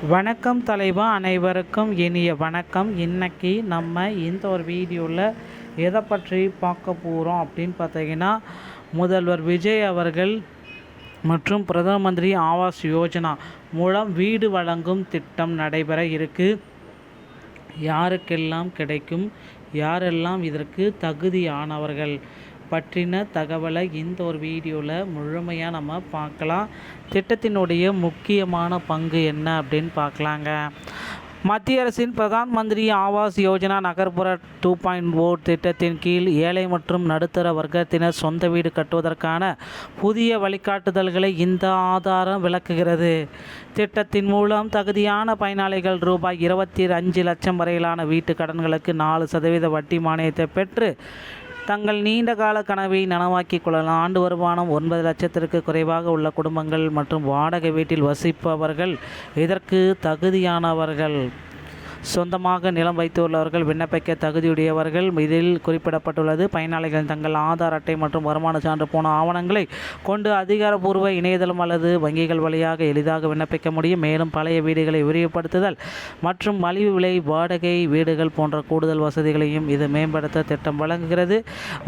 வணக்கம் தலைவா, அனைவருக்கும் இனிய வணக்கம். இன்னைக்கு நம்ம இந்த ஒரு வீடியோவில் எதை பற்றி பார்க்க போகிறோம் அப்படின்னு பார்த்தீங்கன்னா, முதல்வர் விஜய் அவர்கள் மற்றும் பிரதம மந்திரி ஆவாஸ் யோஜனா மூலம் வீடு வழங்கும் திட்டம் நடைபெற இருக்குது. யாருக்கெல்லாம் கிடைக்கும், யாரெல்லாம் இதற்கு தகுதியானவர்கள் பற்றின தகவலை இந்த ஒரு வீடியோவில் முழுமையாக நம்ம பார்க்கலாம். திட்டத்தினுடைய முக்கியமான பங்கு என்ன அப்படின்னு பார்க்கலாங்க. மத்திய அரசின் பிரதான் மந்திரி ஆவாஸ் யோஜனா நகர்ப்புற 2.0 திட்டத்தின் கீழ் ஏழை மற்றும் நடுத்தர வர்க்கத்தினர் சொந்த வீடு கட்டுவதற்கான புதிய வழிகாட்டுதல்களை இந்த ஆதாரம் விளக்குகிறது. திட்டத்தின் மூலம் தகுதியான பயனாளிகள் ரூபாய் 25 லட்சம் வரையிலான வீட்டு கடன்களுக்கு 4% வட்டி மானியத்தை பெற்று தங்கள் நீண்டகால கனவை நனவாக்கிக் கொள்ளலாம். ஆண்டு வருமானம் 9 லட்சத்திற்கு குறைவாக உள்ள குடும்பங்கள் மற்றும் வாடகை வீட்டில் வசிப்பவர்கள் இதற்கு தகுதியானவர்கள். சொந்தமாக நிலம் வைத்துள்ளவர்கள் விண்ணப்பிக்க தகுதியுடையவர்கள். இதில் குறிப்பிடப்பட்டுள்ளது, பயனாளிகள் தங்கள் ஆதார் அட்டை மற்றும் வருமான சான்று போன ஆவணங்களை கொண்டு அதிகாரப்பூர்வ இணையதளம் அல்லது வங்கிகள் வழியாக எளிதாக விண்ணப்பிக்க முடியும். மேலும் பழைய வீடுகளை விரிவுபடுத்துதல் மற்றும் மலிவு விலை வாடகை வீடுகள் போன்ற கூடுதல் வசதிகளையும் இது மேம்படுத்த திட்டம் வழங்குகிறது.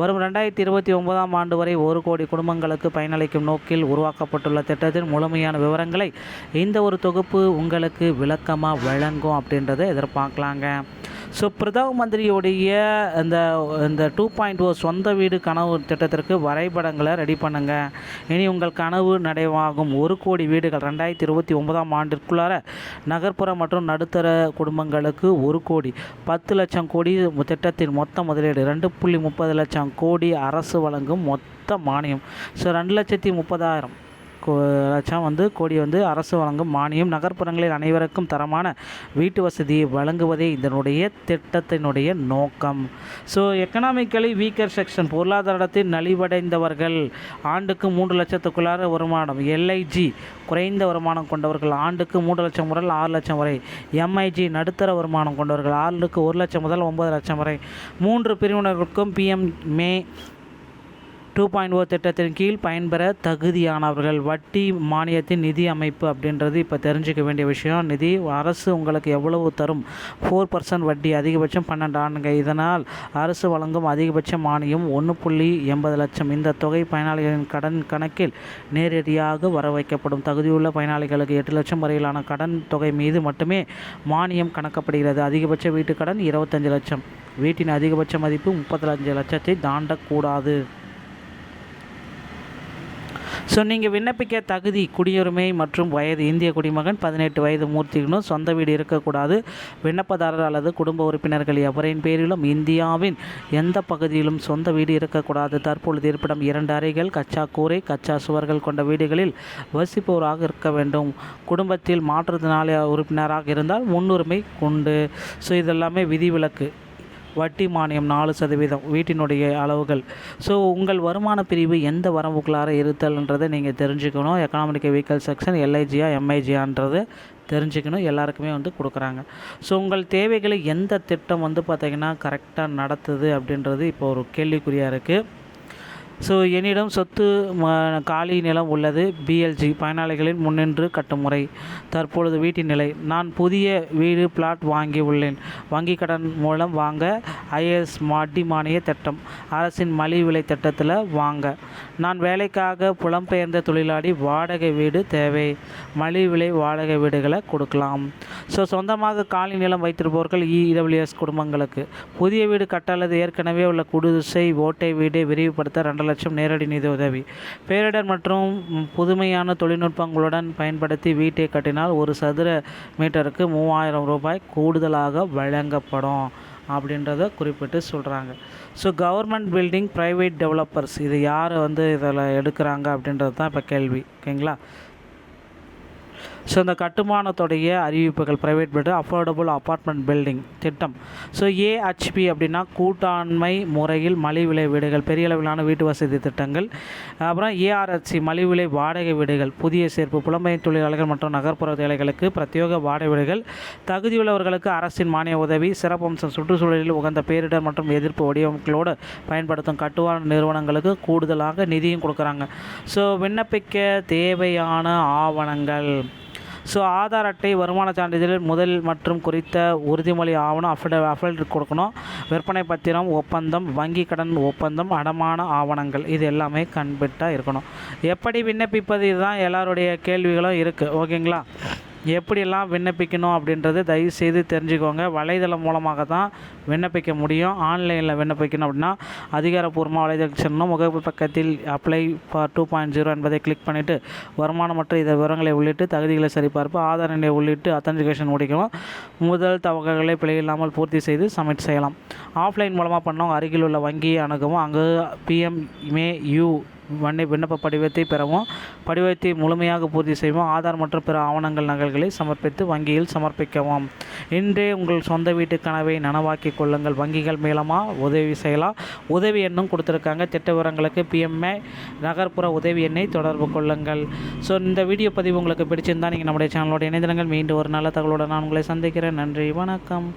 வரும் 2029ஆம் ஆண்டு வரை 1 கோடி குடும்பங்களுக்கு பயனளிக்கும் நோக்கில் உருவாக்கப்பட்டுள்ள திட்டத்தின் முழுமையான விவரங்களை இந்த ஒரு தொகுப்பு உங்களுக்கு விளக்கமாக வழங்கும் அப்படின்றத பார்க்கலாங்க. ஸோ பிரதம மந்திரியுடைய இந்த 2.0 சொந்த வீடு கனவு திட்டத்திற்கு வரைபடங்களை ரெடி பண்ணுங்க. இனி உங்கள் கனவு நடைவாகும் 1 கோடி வீடுகள் 2029ஆம் ஆண்டிற்குள்ளார நகர்ப்புற மற்றும் நடுத்தர குடும்பங்களுக்கு 1 கோடி 10 லட்சம் கோடி திட்டத்தின் மொத்த முதலீடு 2.30 லட்சம் கோடி அரசு வழங்கும் மொத்த மானியம். ஸோ 2,30,000 லட்சம் கோடி அரசு வழங்கும் மானியம். நகர்ப்புறங்களில் அனைவருக்கும் தரமான வீட்டு வசதியை வழங்குவதே இதனுடைய திட்டத்தினுடைய நோக்கம். ஸோ எக்கனாமிக்கலி வீக்கர் செக்ஷன், பொருளாதாரத்தில் நலிவடைந்தவர்கள், ஆண்டுக்கு 3 லட்சத்துக்குள்ளார வருமானம். எல்ஐஜி, குறைந்த வருமானம் கொண்டவர்கள், ஆண்டுக்கு 3 லட்சம் முதல் 6 லட்சம் வரை. எம்ஐஜி, நடுத்தர வருமானம் கொண்டவர்கள், ஆண்டுக்கு 1 லட்சம் முதல் 9 லட்சம் வரை. 3 பிரிவினருக்கும் பிஎம்ஏ 2.0 திட்டத்தின் கீழ் பயன்பெற தகுதியானவர்கள். வட்டி மானியத்தின் நிதி அமைப்பு அப்படின்றது இப்போ தெரிஞ்சுக்க வேண்டிய விஷயம். நிதி அரசு உங்களுக்கு எவ்வளவு தரும்? 4% வட்டி, அதிகபட்சம் 12 ஆண்டுகள். இதனால் அரசு வழங்கும் அதிகபட்ச மானியம் 1.80 லட்சம். இந்த தொகை பயனாளிகளின் கடன் கணக்கில் நேரடியாக வர வைக்கப்படும். தகுதியுள்ள பயனாளிகளுக்கு 8 லட்சம் வரையிலான கடன் தொகை மீது மட்டுமே மானியம் கணக்கப்படுகிறது. அதிகபட்ச வீட்டு கடன் 25 லட்சம். வீட்டின் அதிகபட்ச மதிப்பு 35 லட்சத்தை தாண்டக்கூடாது. ஸோ நீங்கள் விண்ணப்பிக்க தகுதி: குடியுரிமை மற்றும் வயது: இந்திய குடிமகன், 18 வயது மூர்த்திகளும், சொந்த வீடு இருக்கக்கூடாது. விண்ணப்பதாரர் அல்லது குடும்ப உறுப்பினர்கள் எவரின் பேரிலும் இந்தியாவின் எந்த பகுதியிலும் சொந்த வீடு இருக்கக்கூடாது. தற்பொழுது இருப்பிடம் 2 அறைகள், கச்சா கூரை, கச்சா சுவர்கள் கொண்ட வீடுகளில் வசிப்பவராக இருக்க வேண்டும். குடும்பத்தில் மாற்றுத்திறனாளி உறுப்பினராக இருந்தால் முன்னுரிமை உண்டு. ஸோ இதெல்லாமே விதிவிலக்கு. வட்டி மானியம் 4%. வீட்டினுடைய அளவுகள். ஸோ உங்கள் வருமான பிரிவு எந்த வரம்புக்குள்ளார இருத்தல்ன்றதை நீங்கள் தெரிஞ்சுக்கணும். எக்கனாமிக் வீக்கல் செக்ஷன் எல்ஐஜியா எம்ஐஜியான்றது தெரிஞ்சுக்கணும். எல்லாருக்குமே கொடுக்குறாங்க. ஸோ உங்கள் தேவைகளை எந்த திட்டம் பார்த்திங்கன்னா கரெக்டாக நடத்துது அப்படின்றது இப்போ ஒரு கேள்விக்குறியாக இருக்குது. ஸோ என்னிடம் சொத்து காலி நிலம் உள்ளது. பிஎல்ஜி, பயனாளிகளின் முன்னின்று கட்டும் முறை. தற்பொழுது வீட்டின் நிலை: நான் புதிய வீடு பிளாட் வாங்கி உள்ளேன். வங்கி கடன் மூலம் வாங்க. ஐஎஸ் வட்டி மானிய திட்டம், அரசின் மலிவு விலை திட்டத்தில் வாங்க. நான் வேலைக்காக புலம்பெயர்ந்த தொழிலாளி, வாடகை வீடு தேவை. மலிவு விலை வாடகை வீடுகளை கொடுக்கலாம். ஸோ சொந்தமாக காலி நிலம் வைத்திருப்பவர்கள், இடபிள்யூஎஸ் குடும்பங்களுக்கு புதிய வீடு கட்ட அல்லது ஏற்கனவே உள்ள குடிசை ஓட்டை வீடை விரிவுபடுத்த 2 லட்சம் நேரடி நிதி உதவி. பேரிடர் மற்றும் புதுமையான தொழில்நுட்பங்களுடன் பயன்படுத்தி வீட்டை கட்டினால் 1 சதுர மீட்டருக்கு 3000 ரூபாய் கூடுதலாக வழங்கப்படும் அப்படின்றத குறிப்பிட்டு சொல்கிறாங்க. So government building, private developers, இது யார் இதில் எடுக்கிறாங்க அப்படின்றது தான் இப்போ கேள்வி. ஓகேங்களா? ஸோ இந்த கட்டுமானத்துடைய அறிவிப்புகள்: private builder, affordable apartment building திட்டம். ஸோ ஏஹெச்பி அப்படின்னா கூட்டாண்மை முறையில் மலிவு விலை வீடுகள், பெரிய அளவிலான வீட்டு வசதி திட்டங்கள். அப்புறம் ஏஆர்எஸ்சி, மலிவு விலை வாடகை வீடுகள், புதிய சேர்ப்பு, புலம்பெயர் தொழிலாளர்கள் மற்றும் நகர்ப்புற ஏழைகளுக்கு பிரத்யேக வாடகை வீடுகள். தகுதியுள்ளவர்களுக்கு அரசின் மானிய உதவி. சிறப்பம்சம்: சுற்றுச்சூழலில் உகந்த பேரிடர் மற்றும் எதிர்ப்பு வடிவமைப்புகளோடு பயன்படுத்தும் கட்டுமான நிறுவனங்களுக்கு கூடுதலாக நிதியும் கொடுக்குறாங்க. ஸோ விண்ணப்பிக்க தேவையான ஆவணங்கள்: ஸோ ஆதார் அட்டை, வருமான சான்றிதழ், முதல் மற்றும் குறித்த உறுதிமொழி ஆவணம், அஃபிடவிட் கொடுக்கணும். விற்பனை பத்திரம், ஒப்பந்தம், வங்கி கடன் ஒப்பந்தம், அடமான ஆவணங்கள் இது எல்லாமே கண்பிட்டாக இருக்கணும். எப்படி விண்ணப்பிப்பது, இதுதான் எல்லாருடைய கேள்விகளும் இருக்குது. ஓகேங்களா? எப்படியெல்லாம் விண்ணப்பிக்கணும் அப்படின்றது தயவுசெய்து தெரிஞ்சுக்கோங்க. வலைதளம் மூலமாக தான் விண்ணப்பிக்க முடியும். ஆன்லைனில் விண்ணப்பிக்கணும் அப்படின்னா அதிகாரப்பூர்வமாக வலைதளம் செல்லணும். முகப்பு பக்கத்தில் அப்ளை ஃபார் 2.0 என்பதை கிளிக் பண்ணிவிட்டு வருமானம் மற்றும் இதர விவரங்களை உள்ளிட்டு தகுதிகளை சரிபார்ப்பு, ஆதார் எண்ணை உள்ளிட்டு அத்தன்டிகேஷன் முடிக்கணும். முதல் தகவல்களை பிழையில்லாமல் பூர்த்தி செய்து சப்மிட் செய்யலாம். ஆஃப்லைன் மூலமாக பண்ணவங்க அருகில் உள்ள வங்கியை அணுகவும் அங்கு PMMAU விண்ணப்ப படிவத்தை பெறவும், படிவத்தை முழுமையாக பூர்த்தி செய்வோம். ஆதார் மற்றும் பிற ஆவணங்கள் நகல்களை சமர்ப்பித்து வங்கியில் சமர்ப்பிக்கவும். இன்றே உங்கள் சொந்த வீட்டு கனவை நனவாக்கி கொள்ளுங்கள். வங்கிகள் மூலமாக உதவி செய்யலாம். உதவி எண்ணும் கொடுத்துருக்காங்க. திட்ட விவரங்களுக்கு PMA நகர்ப்புற உதவி எண்ணை தொடர்பு கொள்ளுங்கள். ஸோ இந்த வீடியோ பதிவு உங்களுக்கு பிடிச்சிருந்தால் நீங்கள் நம்முடைய சேனலோட இணைந்திருங்கள். மீண்டும் ஒரு நல்ல தகவலோடு நான் உங்களை சந்திக்கிறேன். நன்றி, வணக்கம்.